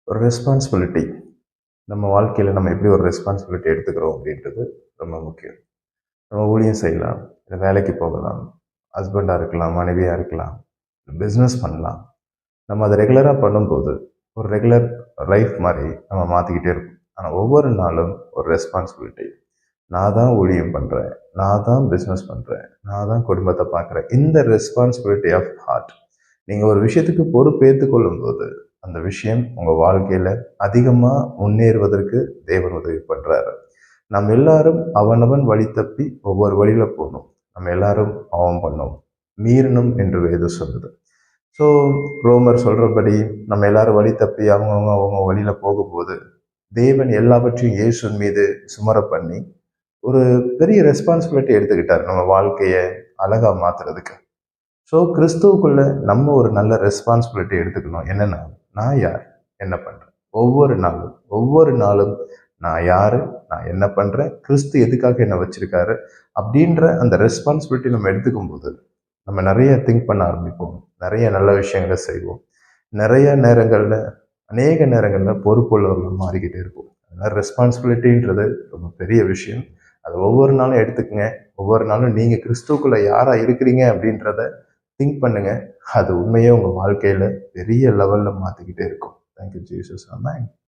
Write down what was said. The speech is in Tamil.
ஒரு ரெஸ்பான்சிபிலிட்டி நம்ம வாழ்க்கையில் நம்ம எப்படி ஒரு ரெஸ்பான்சிபிலிட்டி எடுத்துக்கிறோம் அப்படின்றது ரொம்ப முக்கியம். நம்ம ஊழியம் செய்யலாம், இல்லை வேலைக்கு போகலாம், ஹஸ்பண்டாக இருக்கலாம், மனைவியாக இருக்கலாம், பிஸ்னஸ் பண்ணலாம். நம்ம அதை ரெகுலராக பண்ணும்போது ஒரு ரெகுலர் லைஃப் மாதிரி நம்ம மாற்றிக்கிட்டே இருக்கோம். ஆனால் ஒவ்வொரு நாளும் ஒரு ரெஸ்பான்சிபிலிட்டி. நான் தான் ஊழியம் பண்ணுறேன், நான் தான் பிஸ்னஸ் பண்ணுறேன், நான் தான் குடும்பத்தை பார்க்குறேன். இந்த ரெஸ்பான்சிபிலிட்டி ஆஃப் ஹார்ட் நீங்கள் ஒரு விஷயத்துக்கு பொறுப்பேற்றுக் கொள்ளும்போது அந்த விஷயம் உங்கள் வாழ்க்கையில் அதிகமாக முன்னேறுவதற்கு தேவன் உதவி பண்ணுறாரு. நம்ம எல்லாரும் அவனவன் வழி தப்பி ஒவ்வொரு வழியில் போகணும். நம்ம எல்லாரும் பாவம் பண்ணோம், மீறணும் என்று வேதம் சொல்லுது. ஸோ ரோமர் சொல்கிறபடி நம்ம எல்லாரும் வழி தப்பி அவங்க வழியில் போகும்போது தேவன் எல்லாவற்றையும் இயேசுவின் மீது சுமர பண்ணி ஒரு பெரிய ரெஸ்பான்சிபிலிட்டி எடுத்துக்கிட்டார் நம்ம வாழ்க்கையை அழகாக மாற்றுறதுக்கு. ஸோ கிறிஸ்துவுக்குள்ள நம்ம ஒரு நல்ல ரெஸ்பான்சிபிலிட்டி எடுத்துக்கணும். என்னென்னா, நான் யார், என்ன பண்ணுறேன், ஒவ்வொரு நாளும் நான் யார், நான் என்ன பண்ணுறேன், கிறிஸ்து எதுக்காக என்ன வச்சுருக்காரு அப்படின்ற அந்த ரெஸ்பான்சிபிலிட்டி நம்ம எடுத்துக்கும் போது நம்ம நிறைய திங்க் பண்ண ஆரம்பிப்போம், நிறைய நல்ல விஷயங்களை செய்வோம், நிறைய நேரங்களில் அநேக நேரங்களில் பொறுப்புள்ளவர்கள் மாறிக்கிட்டே இருக்கும். அதனால் ரெஸ்பான்சிபிலிட்டின்றது ரொம்ப பெரிய விஷயம். அது ஒவ்வொரு நாளும் எடுத்துக்கங்க. ஒவ்வொரு நாளும் நீங்கள் கிறிஸ்துவுக்குள்ளே யாராக இருக்கிறீங்க அப்படின்றத திங்க் பண்ணுங்க. அது உண்மையே உங்கள் வாழ்க்கையில் பெரிய லெவலில் மாற்றிக்கிட்டே இருக்கும். Thank you Jesus. ஆமென்.